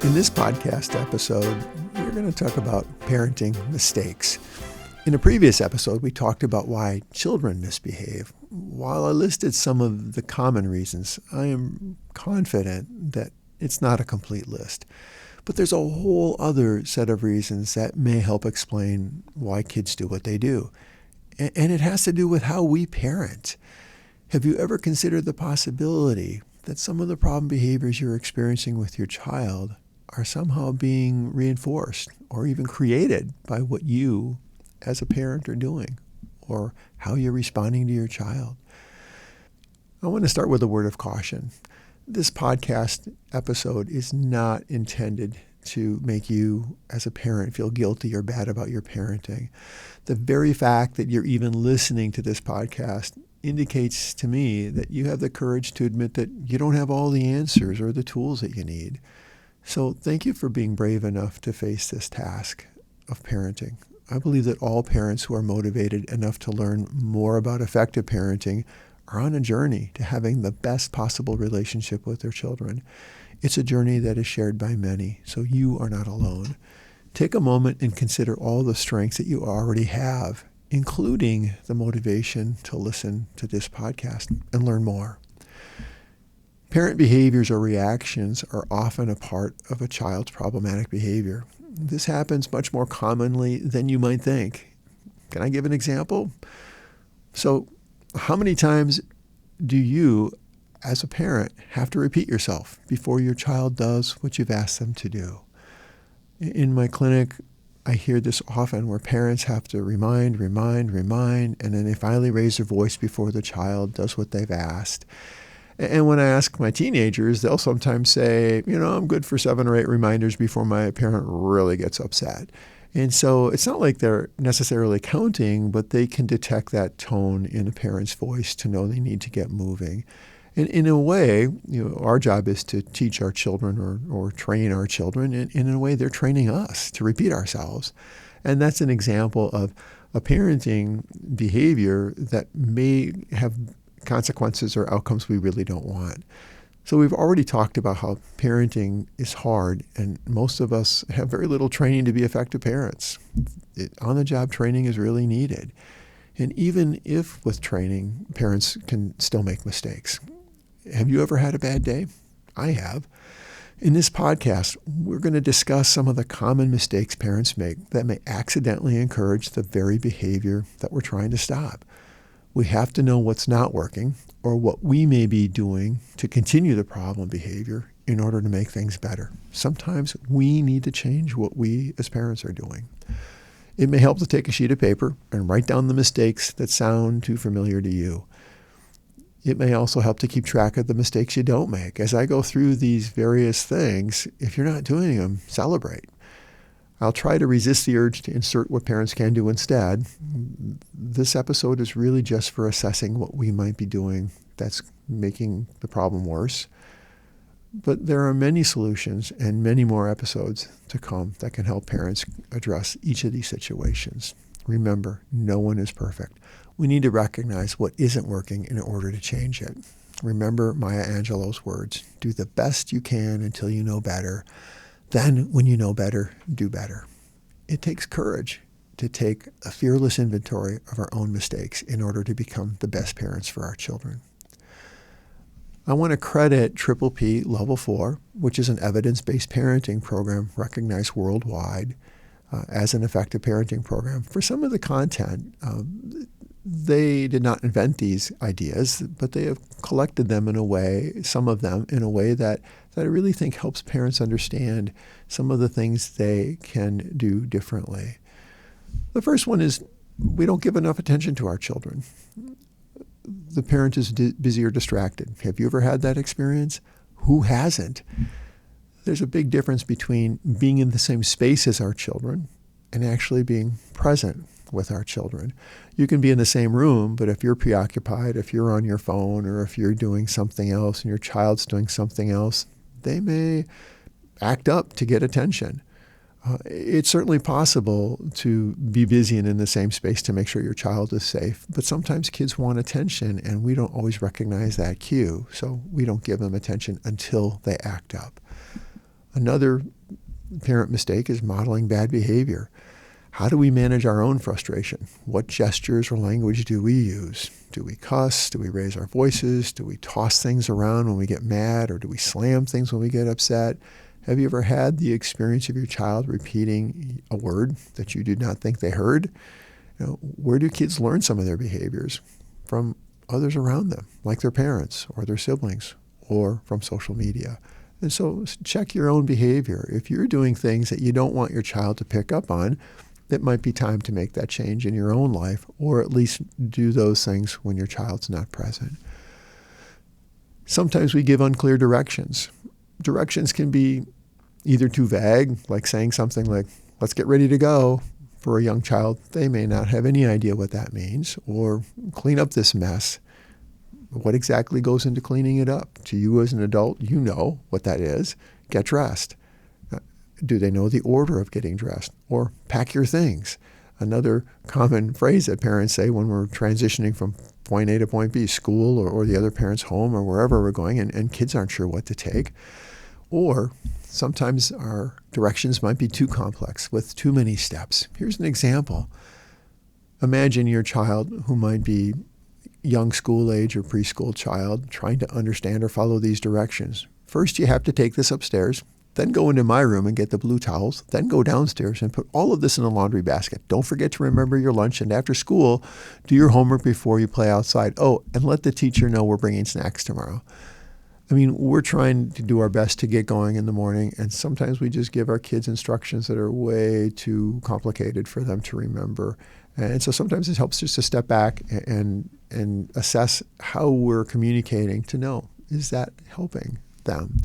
In this podcast episode, we're going to talk about parenting mistakes. In a previous episode, we talked about why children misbehave. While I listed some of the common reasons, I am confident that it's not a complete list. But there's a whole other set of reasons that may help explain why kids do what they do. And it has to do with how we parent. Have you ever considered the possibility that some of the problem behaviors you're experiencing with your child are somehow being reinforced or even created by what you as a parent are doing or how you're responding to your child? I want to start with a word of caution. This podcast episode is not intended to make you as a parent feel guilty or bad about your parenting. The very fact that you're even listening to this podcast indicates to me that you have the courage to admit that you don't have all the answers or the tools that you need. So thank you for being brave enough to face this task of parenting. I believe that all parents who are motivated enough to learn more about effective parenting are on a journey to having the best possible relationship with their children. It's a journey that is shared by many, so you are not alone. Take a moment and consider all the strengths that you already have, including the motivation to listen to this podcast and learn more. Parent behaviors or reactions are often a part of a child's problematic behavior. This happens much more commonly than you might think. Can I give an example? So, how many times do you, as a parent, have to repeat yourself before your child does what you've asked them to do? In my clinic, I hear this often where parents have to remind, and then they finally raise their voice before the child does what they've asked. And when I ask my teenagers, they'll sometimes say, I'm good for 7 or 8 reminders before my parent really gets upset. And so it's not like they're necessarily counting, but they can detect that tone in a parent's voice to know they need to get moving. And in a way, our job is to teach our children or train our children. And in a way, they're training us to repeat ourselves. And that's an example of a parenting behavior that may have consequences or outcomes we really don't want. So we've already talked about how parenting is hard, and most of us have very little training to be effective parents. On-the-job training is really needed. And even if with training, parents can still make mistakes. Have you ever had a bad day? I have. In this podcast, we're going to discuss some of the common mistakes parents make that may accidentally encourage the very behavior that we're trying to stop. We have to know what's not working or what we may be doing to continue the problem behavior in order to make things better. Sometimes we need to change what we as parents are doing. It may help to take a sheet of paper and write down the mistakes that sound too familiar to you. It may also help to keep track of the mistakes you don't make. As I go through these various things, if you're not doing them, celebrate. I'll try to resist the urge to insert what parents can do instead. This episode is really just for assessing what we might be doing that's making the problem worse. But there are many solutions and many more episodes to come that can help parents address each of these situations. Remember, no one is perfect. We need to recognize what isn't working in order to change it. Remember Maya Angelou's words, do the best you can until you know better. Then, when you know better, do better. It takes courage to take a fearless inventory of our own mistakes in order to become the best parents for our children. I want to credit Triple P Level 4, which is an evidence-based parenting program recognized worldwide as an effective parenting program, for some of the content. They did not invent these ideas, but they have collected them in a way, some of them in a way that I really think helps parents understand some of the things they can do differently. The first one is we don't give enough attention to our children. The parent is busy or distracted. Have you ever had that experience? Who hasn't? There's a big difference between being in the same space as our children and actually being present with our children. You can be in the same room, but if you're preoccupied, if you're on your phone, or if you're doing something else and your child's doing something else, they may act up to get attention. It's certainly possible to be busy and in the same space to make sure your child is safe, but sometimes kids want attention and we don't always recognize that cue, so we don't give them attention until they act up. Another parent mistake is modeling bad behavior. How do we manage our own frustration? What gestures or language do we use? Do we cuss? Do we raise our voices? Do we toss things around when we get mad? Or do we slam things when we get upset? Have you ever had the experience of your child repeating a word that you did not think they heard? Where do kids learn some of their behaviors? From others around them, like their parents or their siblings, or from social media. And so check your own behavior. If you're doing things that you don't want your child to pick up on, it might be time to make that change in your own life, or at least do those things when your child's not present. Sometimes we give unclear directions. Directions can be either too vague, like saying something like, let's get ready to go. For a young child, they may not have any idea what that means, or clean up this mess. What exactly goes into cleaning it up? To you as an adult, you know what that is. Get dressed. Do they know the order of getting dressed? Or pack your things. Another common phrase that parents say when we're transitioning from point A to point B, school or the other parent's home or wherever we're going, and kids aren't sure what to take. Or sometimes our directions might be too complex with too many steps. Here's an example. Imagine your child who might be young school age or preschool child trying to understand or follow these directions. First, you have to take this upstairs, then go into my room and get the blue towels, then go downstairs and put all of this in a laundry basket. Don't forget to remember your lunch, and after school, do your homework before you play outside. Oh, and let the teacher know we're bringing snacks tomorrow. I mean, we're trying to do our best to get going in the morning, and sometimes we just give our kids instructions that are way too complicated for them to remember. And so sometimes it helps just to step back and assess how we're communicating to know, is that helping them?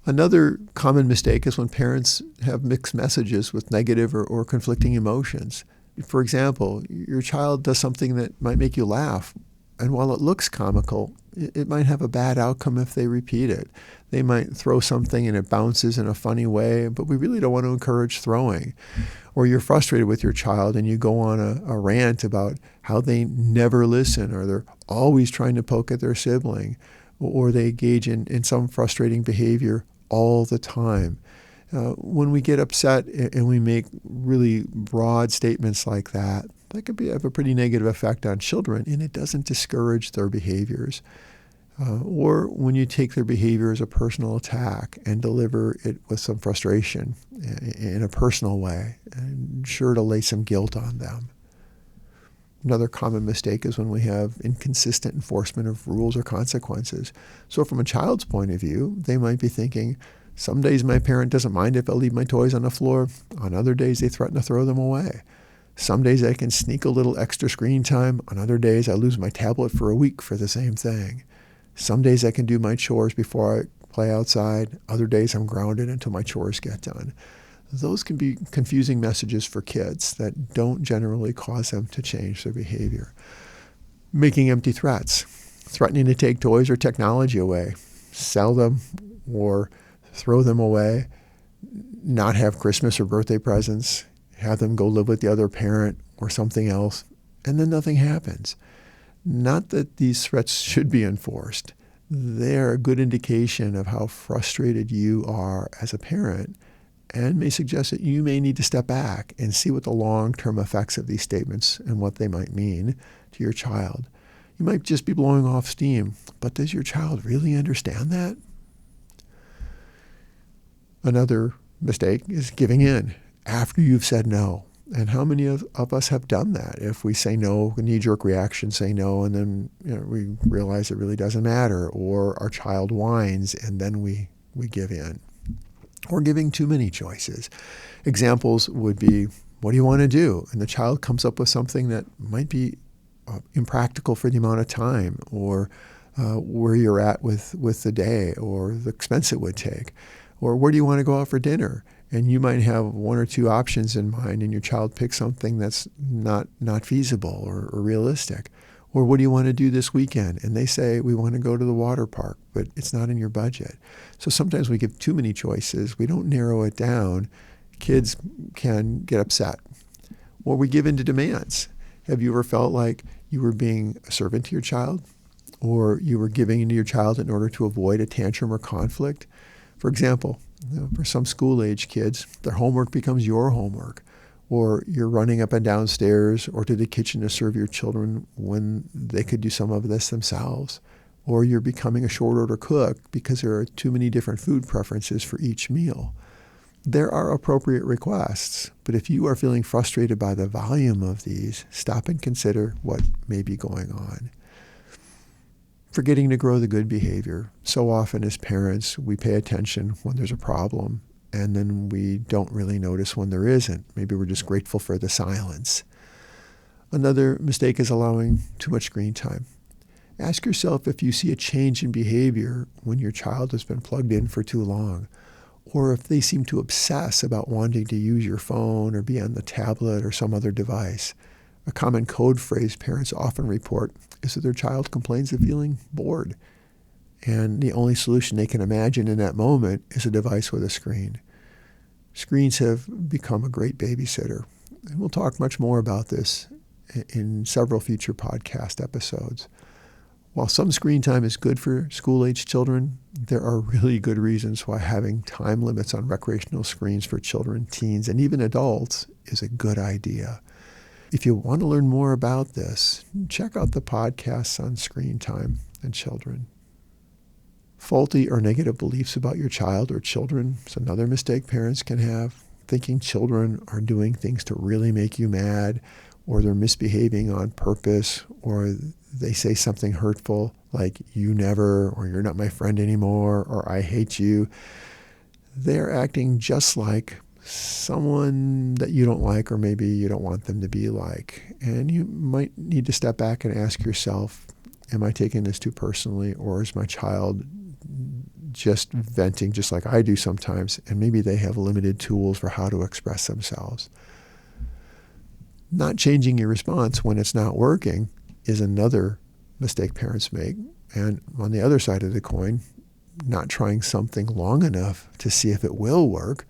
Another common mistake is when parents have mixed messages with negative or conflicting emotions. For example, your child does something that might make you laugh, and while it looks comical, it might have a bad outcome if they repeat it. They might throw something and it bounces in a funny way, but we really don't want to encourage throwing. Or you're frustrated with your child and you go on a rant about how they never listen, or they're always trying to poke at their sibling, or they engage in some frustrating behavior all the time. When we get upset and we make really broad statements like that, that could have a pretty negative effect on children, and it doesn't discourage their behaviors. Or when you take their behavior as a personal attack and deliver it with some frustration in a personal way, and sure to lay some guilt on them. Another common mistake is when we have inconsistent enforcement of rules or consequences. So from a child's point of view, they might be thinking, some days my parent doesn't mind if I leave my toys on the floor. On other days, they threaten to throw them away. Some days I can sneak a little extra screen time. On other days, I lose my tablet for a week for the same thing. Some days I can do my chores before I play outside. Other days I'm grounded until my chores get done. Those can be confusing messages for kids that don't generally cause them to change their behavior. Making empty threats, threatening to take toys or technology away, sell them or throw them away, not have Christmas or birthday presents, have them go live with the other parent or something else, and then nothing happens. Not that these threats should be enforced. They're a good indication of how frustrated you are as a parent, and may suggest that you may need to step back and see what the long-term effects of these statements and what they might mean to your child. You might just be blowing off steam, but does your child really understand that? Another mistake is giving in after you've said no. And how many of us have done that? If we say no, a knee-jerk reaction, say no, and then we realize it really doesn't matter, or our child whines and then we give in. Or giving too many choices. Examples would be, what do you want to do? And the child comes up with something that might be impractical for the amount of time, or where you're at with the day, or the expense it would take. Or where do you want to go out for dinner? And you might have one or two options in mind, and your child picks something that's not feasible or realistic. Or what do you want to do this weekend? And they say, we want to go to the water park, but it's not in your budget. So sometimes we give too many choices. We don't narrow it down. Kids can get upset. Or we give in to demands. Have you ever felt like you were being a servant to your child? Or you were giving in to your child in order to avoid a tantrum or conflict? For example, for some school-age kids, their homework becomes your homework, or you're running up and down stairs or to the kitchen to serve your children when they could do some of this themselves, or you're becoming a short-order cook because there are too many different food preferences for each meal. There are appropriate requests, but if you are feeling frustrated by the volume of these, stop and consider what may be going on. Forgetting to grow the good behavior. So often as parents, we pay attention when there's a problem, and then we don't really notice when there isn't. Maybe we're just grateful for the silence. Another mistake is allowing too much screen time. Ask yourself if you see a change in behavior when your child has been plugged in for too long, or if they seem to obsess about wanting to use your phone or be on the tablet or some other device. A common code phrase parents often report is that their child complains of feeling bored, and the only solution they can imagine in that moment is a device with a screen. Screens have become a great babysitter, and we'll talk much more about this in several future podcast episodes. While some screen time is good for school-age children, there are really good reasons why having time limits on recreational screens for children, teens, and even adults is a good idea. If you want to learn more about this, check out the podcasts on screen time and children. Faulty or negative beliefs about your child or children is another mistake parents can have. Thinking children are doing things to really make you mad, or they're misbehaving on purpose, or they say something hurtful like you never, or you're not my friend anymore, or I hate you. They're acting just like someone that you don't like, or maybe you don't want them to be like. And you might need to step back and ask yourself, am I taking this too personally, or is my child just venting just like I do sometimes, and maybe they have limited tools for how to express themselves? Not changing your response when it's not working is another mistake parents make. And on the other side of the coin, not trying something long enough to see if it will work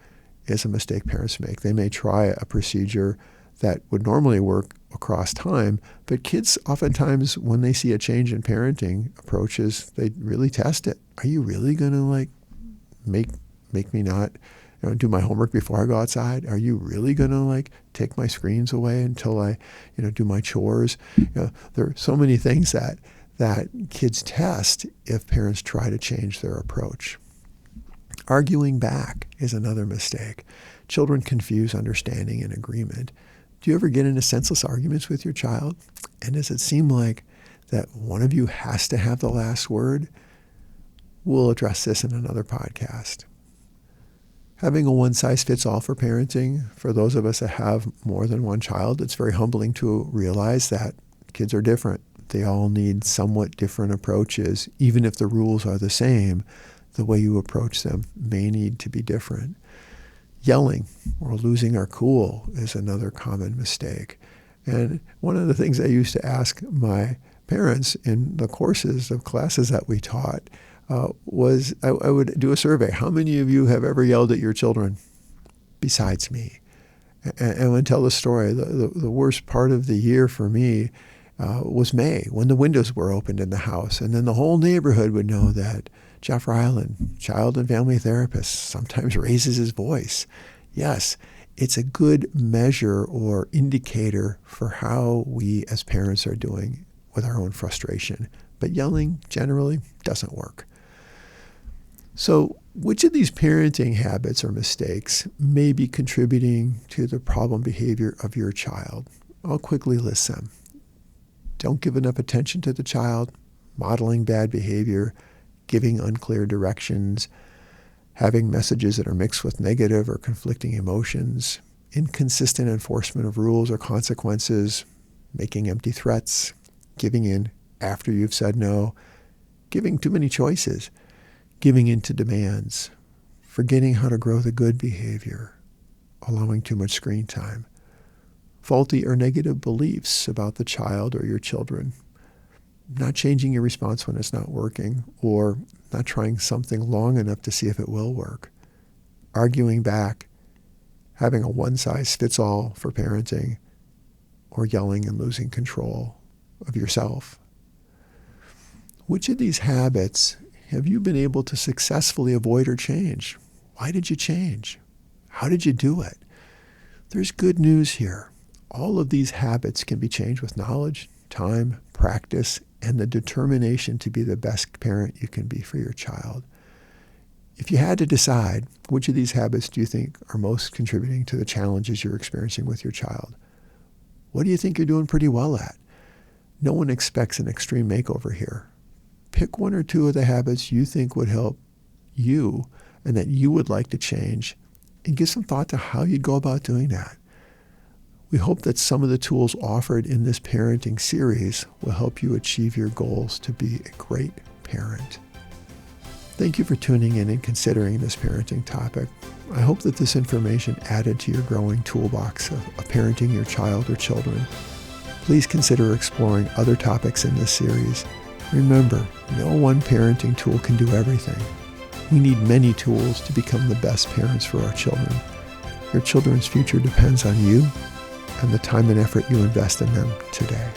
is a mistake parents make. They may try a procedure that would normally work across time, but kids oftentimes, when they see a change in parenting approaches, they really test it. Are you really going to make me not do my homework before I go outside? Are you really going to take my screens away until I do my chores? There are so many things that kids test if parents try to change their approach. Arguing back is another mistake. Children confuse understanding and agreement. Do you ever get into senseless arguments with your child? And does it seem like that one of you has to have the last word? We'll address this in another podcast. Having a one-size-fits-all for parenting, for those of us that have more than one child, it's very humbling to realize that kids are different. They all need somewhat different approaches. Even if the rules are the same, the way you approach them may need to be different. Yelling or losing our cool is another common mistake. And one of the things I used to ask my parents in the courses of classes that we taught was I would do a survey. How many of you have ever yelled at your children besides me? And I would tell the story. The worst part of the year for me was May, when the windows were opened in the house. And then the whole neighborhood would know that Jeff Reiland, child and family therapist, sometimes raises his voice. Yes, it's a good measure or indicator for how we as parents are doing with our own frustration. But yelling generally doesn't work. So which of these parenting habits or mistakes may be contributing to the problem behavior of your child? I'll quickly list them. Don't give enough attention to the child, modeling bad behavior, giving unclear directions, having messages that are mixed with negative or conflicting emotions, inconsistent enforcement of rules or consequences, making empty threats, giving in after you've said no, giving too many choices, giving in to demands, forgetting how to grow the good behavior, allowing too much screen time, faulty or negative beliefs about the child or your children, not changing your response when it's not working, or not trying something long enough to see if it will work, arguing back, having a one-size-fits-all for parenting, or yelling and losing control of yourself. Which of these habits have you been able to successfully avoid or change? Why did you change? How did you do it? There's good news here. All of these habits can be changed with knowledge, time, practice, and the determination to be the best parent you can be for your child. If you had to decide, which of these habits do you think are most contributing to the challenges you're experiencing with your child? What do you think you're doing pretty well at? No one expects an extreme makeover here. Pick one or two of the habits you think would help you and that you would like to change, and give some thought to how you'd go about doing that. We hope that some of the tools offered in this parenting series will help you achieve your goals to be a great parent. Thank you for tuning in and considering this parenting topic. I hope that this information added to your growing toolbox of parenting your child or children. Please consider exploring other topics in this series. Remember, no one parenting tool can do everything. We need many tools to become the best parents for our children. Your children's future depends on you and the time and effort you invest in them today.